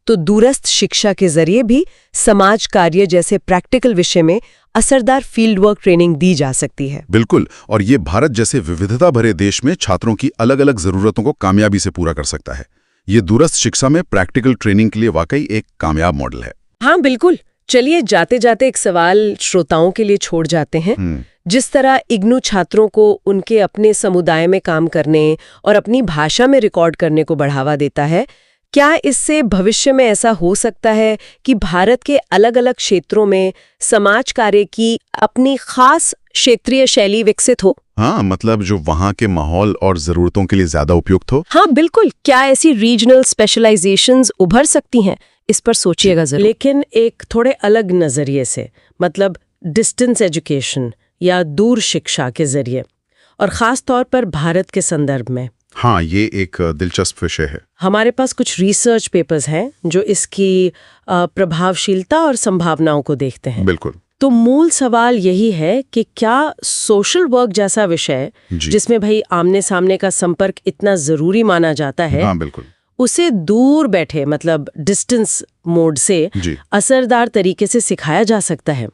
तो दूरस्थ शिक्षा के जरिए भी समाज कार्य जैसे प्रैक्टिकल विषय में असरदार फील्ड वर्क ट्रेनिंग दी जा सकती है। बिल्कुल, और ये भारत जैसे विविधता भरे देश में छात्रों की अलग अलग जरूरतों को कामयाबी से पूरा कर सकता है। ये दूरस्थ शिक्षा में प्रैक्टिकल ट्रेनिंग के लिए वाकई एक कामयाब मॉडल है। हाँ बिल्कुल। चलिए जाते जाते एक सवाल श्रोताओं के लिए छोड़ जाते हैं। जिस तरह इग्नू छात्रों को उनके अपने समुदाय में काम करने और अपनी भाषा में रिकॉर्ड करने को बढ़ावा देता है, क्या इससे भविष्य में ऐसा हो सकता है कि भारत के अलग अलग क्षेत्रों में समाज कार्य की अपनी खास क्षेत्रीय शैली विकसित हो? हाँ, मतलब जो वहाँ के माहौल और जरूरतों के लिए ज्यादा उपयुक्त हो। हाँ बिल्कुल। क्या ऐसी रीजनल स्पेशलाइजेशंस उभर सकती हैं? इस पर सोचिएगा जरूर, लेकिन एक थोड़े अलग नजरिए से, मतलब डिस्टेंस एजुकेशन या दूर शिक्षा के जरिए, और खास तौर पर भारत के संदर्भ में। हाँ, ये एक दिलचस्प विषय है। हमारे पास कुछ रिसर्च पेपर्स हैं जो इसकी प्रभावशीलता और संभावनाओं को देखते हैं। बिल्कुल। तो मूल सवाल यही है कि क्या सोशल वर्क जैसा विषय, जिसमें भाई आमने सामने का संपर्क इतना जरूरी माना जाता है, हाँ बिल्कुल, उसे दूर बैठे मतलब डिस्टेंस मोड से असरदार तरीके से सिखाया जा सकता है?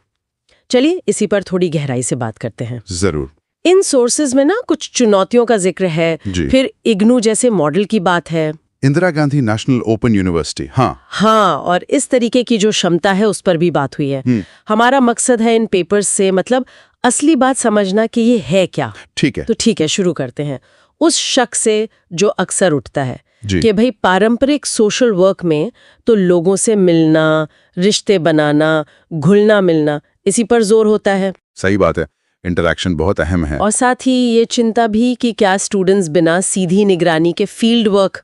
चलिए इसी पर थोड़ी गहराई से बात करते हैं। जरूर। इन सोर्सेज में ना कुछ चुनौतियों का जिक्र है, फिर इग्नू जैसे मॉडल की बात है, Indira Gandhi national open university, हाँ, और इस तरीके की जो क्षमता है उस पर भी बात हुई है। हमारा मकसद है इन पेपर्स से मतलब असली बात समझना कि ये है क्या। ठीक है, तो ठीक है, शुरू करते हैं उस शक से जो अक्सर उठता है कि भाई पारंपरिक सोशल वर्क में तो लोगों से मिलना, रिश्ते बनाना, घुलना मिलना, इसी पर जोर होता है। सही बात है, इंटरैक्शन बहुत अहम है। और साथ ही ये चिंता भी कि क्या स्टूडेंट्स बिना सीधी निगरानी के फील्ड वर्क,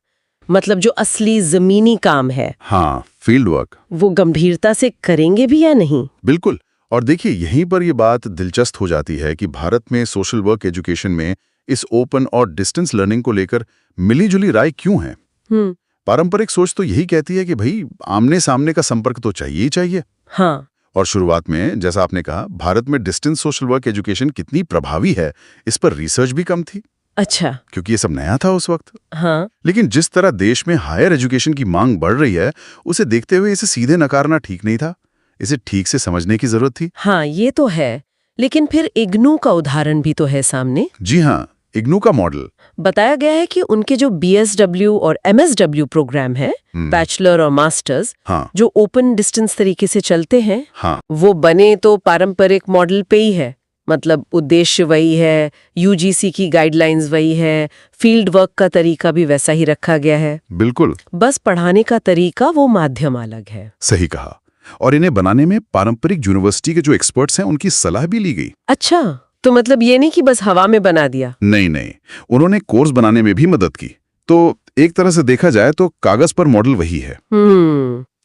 मतलब जो असली जमीनी काम है, हाँ, फील्ड वर्क, वो गंभीरता से करेंगे भी या नहीं? बिल्कुल। और देखिए, यहीं पर ये बात दिलचस्प हो जाती है कि भारत में सोशल वर्क एजुकेशन में इस ओपन और डिस्टेंस लर्निंग को लेकर मिली-जुली राय क्यों है? पारंपरिक सोच तो यही कहती है कि भाई आमने सामने का संपर्क तो चाहिए ही चाहिए। हाँ। और शुरुआत में, जैसा आपने कहा, भारत में डिस्टेंस सोशल वर्क एजुकेशन कितनी प्रभावी है, इस पर रिसर्च भी कम थी। अच्छा। क्योंकि ये सब नया था उस वक्त। हाँ। लेकिन जिस तरह देश में हायर एजुकेशन की मांग बढ़ रही है, उसे देखते हुए इसे सीधे नकारना ठीक नहीं था। इसे ठीक से समझने की जरूरत थी। हाँ, ये तो है। लेकिन फिर इग्नू का उदाहरण भी तो है सामने। जी हाँ, इग्नू का मॉडल बताया गया है कि उनके जो BSW और MSW प्रोग्राम है, बैचलर और मास्टर्स, जो ओपन डिस्टेंस तरीके से चलते हैं, वो बने तो पारंपरिक मॉडल पे ही है। मतलब उद्देश्य वही है, UGC की गाइडलाइंस वही है, फील्ड वर्क का तरीका भी वैसा ही रखा गया है। बिल्कुल। बस पढ़ाने का तरीका, वो माध्यम अलग है। सही कहा। और इन्हें बनाने में पारंपरिक यूनिवर्सिटी के जो एक्सपर्ट्स हैं, उनकी सलाह भी ली गई। अच्छा, तो मतलब ये नहीं कि बस हवा में बना दिया? नहीं, उन्होंने कोर्स बनाने में भी मदद की। तो एक तरह से देखा जाए तो कागज पर मॉडल वही है।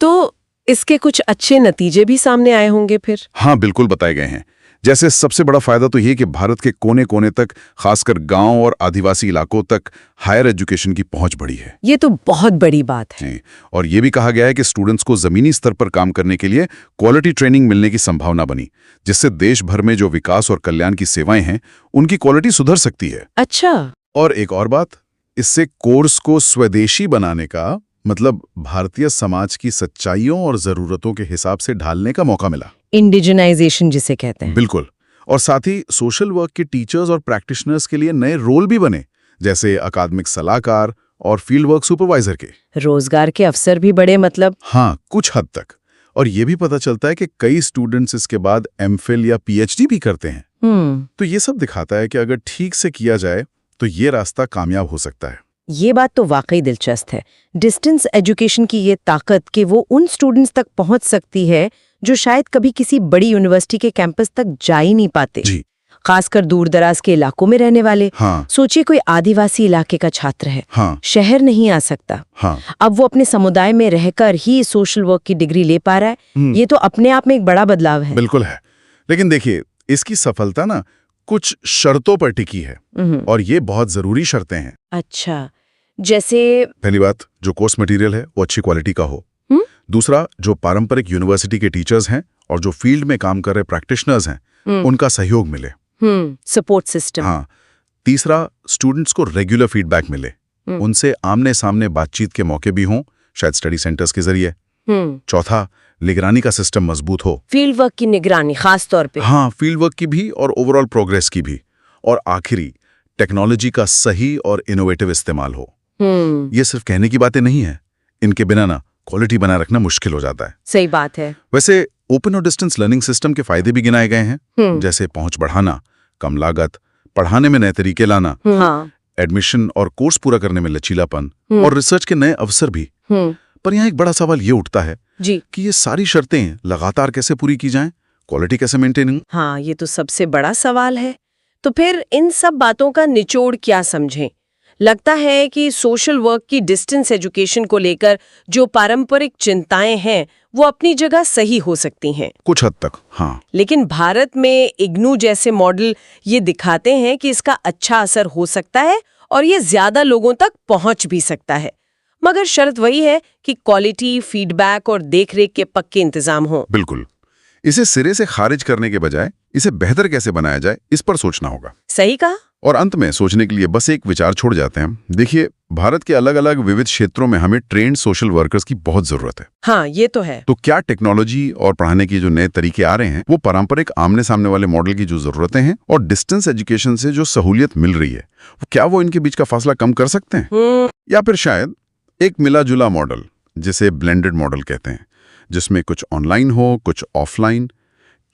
तो इसके कुछ अच्छे नतीजे भी सामने आए होंगे फिर? हाँ, बिल्कुल बताए गए हैं। जैसे सबसे बड़ा फायदा तो ये कि भारत के कोने कोने तक, खासकर गांव और आदिवासी इलाकों तक हायर एजुकेशन की पहुंच बढ़ी है। ये तो बहुत बड़ी बात है। और ये भी कहा गया है कि स्टूडेंट्स को जमीनी स्तर पर काम करने के लिए क्वालिटी ट्रेनिंग मिलने की संभावना बनी, जिससे देश भर में जो विकास और कल्याण की सेवाएं हैं, उनकी क्वालिटी सुधर सकती है। अच्छा। और एक और बात, इससे कोर्स को स्वदेशी बनाने का, मतलब भारतीय समाज की सच्चाइयों और जरूरतों के हिसाब से ढालने का मौका मिला। इंडिजिनाइजेशन जिसे कहते हैं। बिल्कुल। और साथ ही सोशल वर्क के टीचर्स और प्रैक्टिशनर्स के लिए नए रोल भी बने, जैसे अकादमिक सलाहकार और फील्ड वर्क सुपरवाइजर के। रोजगार के अवसर भी बड़े, मतलब? हाँ, कुछ हद तक। और ये भी पता चलता है कि कई स्टूडेंट्स इसके बाद एमफिल या पीएचडी भी करते हैं। तो ये सब दिखाता है कि अगर ठीक से किया जाए तो ये रास्ता कामयाब हो सकता है। ये बात तो वाकई दिलचस्प है। डिस्टेंस एजुकेशन की ये ताकत कि वो उन स्टूडेंट्स तक पहुंच सकती है जो शायद कभी किसी बड़ी यूनिवर्सिटी के कैंपस तक जा ही नहीं पाते। जी। खासकर दूर दराज के इलाकों में रहने वाले। हाँ। सोचिए कोई आदिवासी इलाके का छात्र है, हाँ। शहर नहीं आ सकता। हाँ। अब वो अपने समुदाय में रहकर ही सोशल वर्क की डिग्री ले पा रहा है। ये तो अपने आप में एक बड़ा बदलाव है। बिल्कुल है। लेकिन देखिए, इसकी सफलता ना कुछ शर्तों पर टिकी है, और ये बहुत जरूरी शर्तें हैं। अच्छा, जैसे? पहली बात, जो कोर्स मटेरियल है वो अच्छी क्वालिटी का हो। दूसरा, जो पारंपरिक यूनिवर्सिटी के टीचर्स हैं और जो फील्ड में काम कर रहे प्रैक्टिशनर्स हैं, उनका सहयोग मिले। Support system. हाँ। तीसरा, स्टूडेंट्स को रेगुलर फीडबैक मिले, उनसे आमने सामने बातचीत के मौके भी हों, शायद स्टडी सेंटर्स के जरिए। चौथा, निगरानी का सिस्टम मजबूत हो। फील्ड वर्क की निगरानी खास तौर पे? हाँ, फील्ड वर्क की भी और ओवरऑल प्रोग्रेस की भी। और आखिरी, टेक्नोलॉजी का सही और इनोवेटिव इस्तेमाल हो। ये सिर्फ कहने की बातें नहीं है, इनके बिना ना क्वालिटी बनाए रखना मुश्किल हो जाता है। सही बात है। वैसे ओपन और डिस्टेंस लर्निंग सिस्टम के फायदे भी गिनाए गए हैं, जैसे पहुंच बढ़ाना, कम लागत, पढ़ाने में नए तरीके लाना, एडमिशन और कोर्स पूरा करने में लचीलापन, और रिसर्च के नए अवसर भी। पर यहाँ एक बड़ा सवाल ये उठता है जी कि ये सारी शर्तें लगातार कैसे पूरी की जाएं, क्वालिटी कैसे मेंटेन हो? हाँ, ये तो सबसे बड़ा सवाल है। तो फिर इन सब बातों का निचोड़ क्या समझें? लगता है कि सोशल वर्क की डिस्टेंस एजुकेशन को लेकर जो पारंपरिक चिंताएं हैं वो अपनी जगह सही हो सकती हैं कुछ हद तक, हाँ। लेकिन भारत में इग्नू जैसे मॉडल ये दिखाते हैं कि इसका अच्छा असर हो सकता है और ये ज्यादा लोगों तक पहुंच भी सकता है, मगर शर्त वही है कि क्वालिटी, फीडबैक और देखरेख के पक्के इंतजाम हों। बिल्कुल। इसे सिरे से खारिज करने के बजाय इसे बेहतर कैसे बनाया जाए, इस पर सोचना होगा। सही कहा। और अंत में सोचने के लिए बस एक विचार छोड़ जाते हैं। देखिए, भारत के अलग अलग विविध क्षेत्रों में हमें ट्रेन्ड सोशल वर्कर्स की बहुत जरूरत है। हाँ, ये तो है। तो क्या टेक्नोलॉजी और पढ़ाने के जो नए तरीके आ रहे हैं, वो पारंपरिक आमने सामने वाले मॉडल की जो जरूरतें हैं और डिस्टेंस एजुकेशन से जो सहूलियत मिल रही है, क्या वो इनके बीच का फासला कम कर सकते हैं? या फिर शायद एक मिला जुला मॉडल, जिसे ब्लेंडेड मॉडल कहते हैं, जिसमें कुछ ऑनलाइन हो, कुछ ऑफलाइन,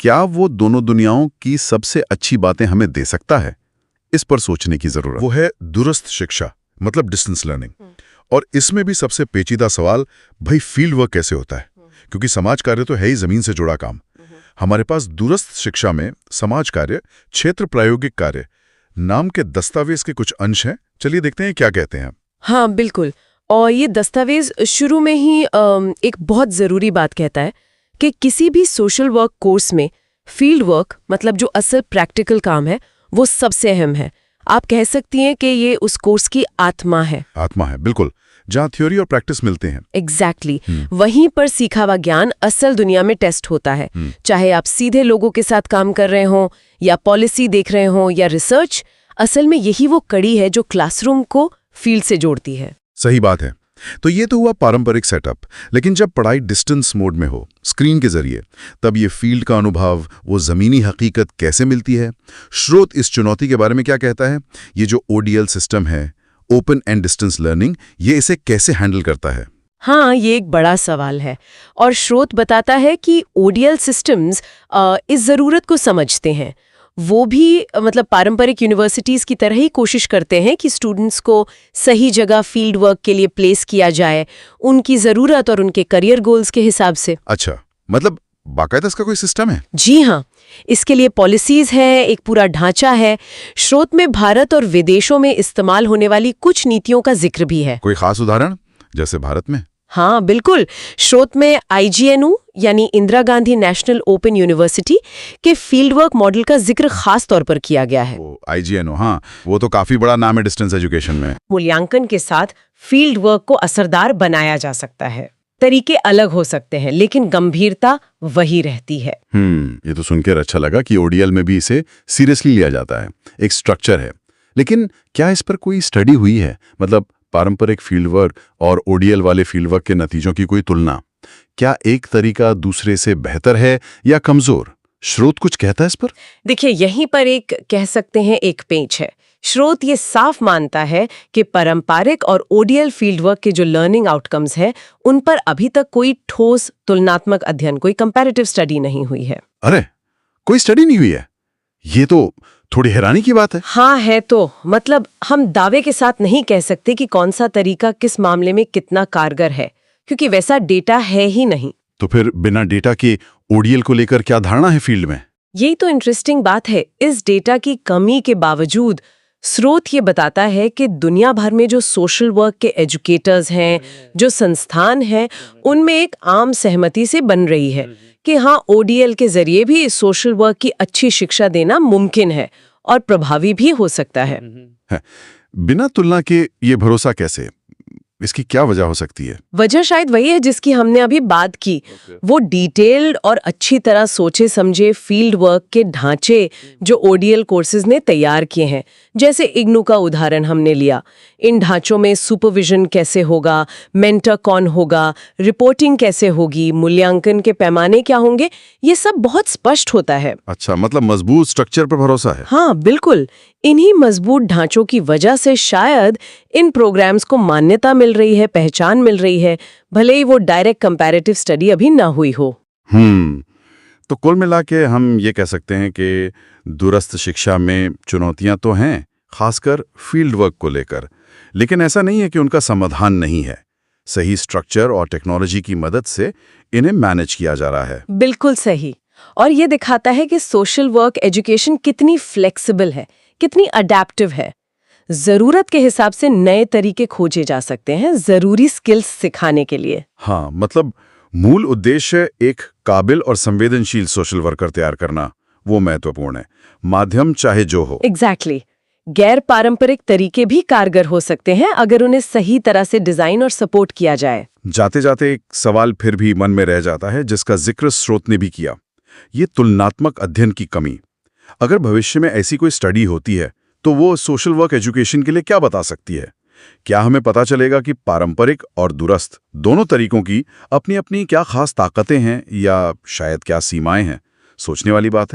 क्या वो दोनों दुनियाओं की सबसे अच्छी बातें हमें दे सकता है? इस पर सोचने की जरूरत। वो है दूरस्थ शिक्षा, मतलब डिस्टेंस लर्निंग। और इसमें भी सबसे पेचीदा सवाल, भाई फील्ड वर्क कैसे होता है? क्योंकि समाज कार्य तो है ही जमीन से जुड़ा काम। हमारे पास दूरस्थ शिक्षा में समाज कार्य, क्षेत्र प्रायोगिक कार्य नाम के दस्तावेज के कुछ अंश हैं। चलिए देखते हैं क्या कहते हैं। हाँ, बिल्कुल। और ये दस्तावेज शुरू में ही एक बहुत जरूरी बात कहता है कि किसी भी सोशल वर्क कोर्स में फील्ड वर्क, मतलब जो असल प्रैक्टिकल काम है, वो सबसे अहम है। आप कह सकती हैं कि ये उस कोर्स की आत्मा है। आत्मा है, बिल्कुल, जहाँ थ्योरी और प्रैक्टिस मिलते हैं। एग्जैक्टली। वहीं पर सीखा हुआ ज्ञान असल दुनिया में टेस्ट होता है। चाहे आप सीधे लोगों के साथ काम कर रहे हो या पॉलिसी देख रहे हो या रिसर्च, असल में यही वो कड़ी है जो क्लासरूम को फील्ड से जोड़ती है। सही बात है। तो ये तो हुआ पारंपरिक सेटअप, लेकिन जब पढ़ाई डिस्टेंस मोड में हो, स्क्रीन के जरिए, तब ये फील्ड का अनुभव, वो जमीनी हकीकत कैसे मिलती है? स्रोत इस चुनौती के बारे में क्या कहता है? ये जो ODL सिस्टम है, ओपन एंड डिस्टेंस लर्निंग, ये इसे कैसे हैंडल करता है? हाँ, ये एक बड़ा सवाल है। और स्रोत बताता है कि ODL सिस्टम्स इस जरूरत को समझते हैं। वो भी मतलब पारंपरिक यूनिवर्सिटीज की तरह ही कोशिश करते हैं कि स्टूडेंट्स को सही जगह फील्ड वर्क के लिए प्लेस किया जाए, उनकी जरूरत और उनके करियर गोल्स के हिसाब से। अच्छा, मतलब बाकायदा इसका कोई सिस्टम है? जी हाँ, इसके लिए पॉलिसीज है, एक पूरा ढांचा है। स्रोत में भारत और विदेशों में इस्तेमाल होने वाली कुछ नीतियों का जिक्र भी है। कोई खास उदाहरण, जैसे भारत में? हाँ, बिल्कुल। स्रोत में IGNU यानी Indira Gandhi national open university के फील्ड वर्क मॉडल का जिक्र खास तौर पर किया गया है। IGNU, हाँ, वो तो काफी बड़ा नाम है डिस्टेंस एजुकेशन में। मूल्यांकन के साथ फील्ड वर्क को असरदार बनाया जा सकता है। तरीके अलग हो सकते हैं, लेकिन गंभीरता वही रहती है। ये तो सुनकर अच्छा लगा कि ODL में भी इसे सीरियसली लिया जाता है, एक स्ट्रक्चर है। लेकिन क्या इस पर कोई स्टडी हुई है? मतलब पारंपरिक फील्ड वर्क और ODL वाले फील्ड वर्क के नतीजों की कोई तुलना? क्या एक तरीका दूसरे से बेहतर है या कमजोर? स्रोत कुछ कहता है इस पर? देखिए, यहीं पर एक कह सकते हैं एक पेंच है। स्रोत ये साफ मानता है कि पारंपरिक और ओडीएल फील्ड वर्क के जो लर्निंग आउटकम्स हैं उन पर अभी तक कोई ठोस तुलनात्मक अध्ययन, कोई कंपैरेटिव स्टडी नहीं हुई है। अरे, कोई स्टडी नहीं हुई है? ये तो थोड़ी हैरानी की बात है। हाँ है तो, मतलब हम दावे के साथ नहीं कह सकते कि कौन सा तरीका किस मामले में कितना कारगर है, क्योंकि वैसा डेटा है ही नहीं। तो फिर बिना डेटा के ओडीएल को लेकर क्या धारणा है फील्ड में? यही तो इंटरेस्टिंग बात है। इस डेटा की कमी के बावजूद स्रोत ये बताता है कि दुनिया भर में जो सोशल वर्क के एजुकेटर्स हैं, जो संस्थान हैं, उनमें एक आम सहमति से बन रही है कि हाँ, ओडीएल के जरिए भी सोशल वर्क की अच्छी शिक्षा देना मुमकिन है और प्रभावी भी हो सकता है। बिना तुलना के ये भरोसा कैसे? इसकी क्या वजह हो सकती है? वजह शायद वही है जिसकी हमने अभी बात की। वो डिटेल्ड और अच्छी तरह सोचे समझे फील्ड वर्क के ढांचे जो ओडीएल कोर्सेज ने तैयार किए हैं, जैसे इग्नू का उदाहरण हमने लिया। इन ढांचों में सुपरविजन कैसे होगा, मेंटर कौन होगा, रिपोर्टिंग कैसे होगी, मूल्यांकन के पैमाने क्या होंगे, ये सब बहुत स्पष्ट होता है। अच्छा, मतलब मजबूत स्ट्रक्चर पर भरोसा है। हाँ बिल्कुल, इन्हीं मजबूत ढांचों की वजह से शायद इन प्रोग्राम्स को मान्यता मिल रही है, पहचान मिल रही है, भले ही वो डायरेक्ट कंपैरेटिव स्टडी अभी ना हुई हो। तो कुल मिला के हम ये कह सकते हैं कि दूरस्थ शिक्षा में चुनौतियां तो हैं, खासकर फील्ड वर्क को लेकर, लेकिन ऐसा नहीं है कि उनका समाधान नहीं है। सही स्ट्रक्चर और टेक्नोलॉजी की मदद से इन्हें मैनेज किया जा रहा है। बिल्कुल सही। और ये दिखाता है कि सोशल वर्क एजुकेशन कितनी फ्लेक्सिबल है, कितनी अडेप्टिव है। जरूरत के हिसाब से नए तरीके खोजे जा सकते हैं जरूरी स्किल्स सिखाने के लिए। हाँ, मतलब मूल उद्देश्य एक काबिल और संवेदनशील सोशल वर्कर तैयार करना, वो महत्वपूर्ण है, माध्यम चाहे जो हो। एग्जैक्टली। गैर पारंपरिक तरीके भी कारगर हो सकते हैं अगर उन्हें सही तरह से डिजाइन और सपोर्ट किया जाए। जाते जाते एक सवाल फिर भी मन में रह जाता है, जिसका जिक्र स्रोत ने भी किया, ये तुलनात्मक अध्ययन की कमी। अगर भविष्य में ऐसी कोई स्टडी होती है तो वो सोशल वर्क एजुकेशन के लिए क्या बता सकती है? क्या हमें पता चलेगा कि पारंपरिक और दूरस्थ दोनों तरीकों की अपनी अपनी क्या खास ताकतें हैं या शायद क्या सीमाएं हैं? सोचने वाली बात है।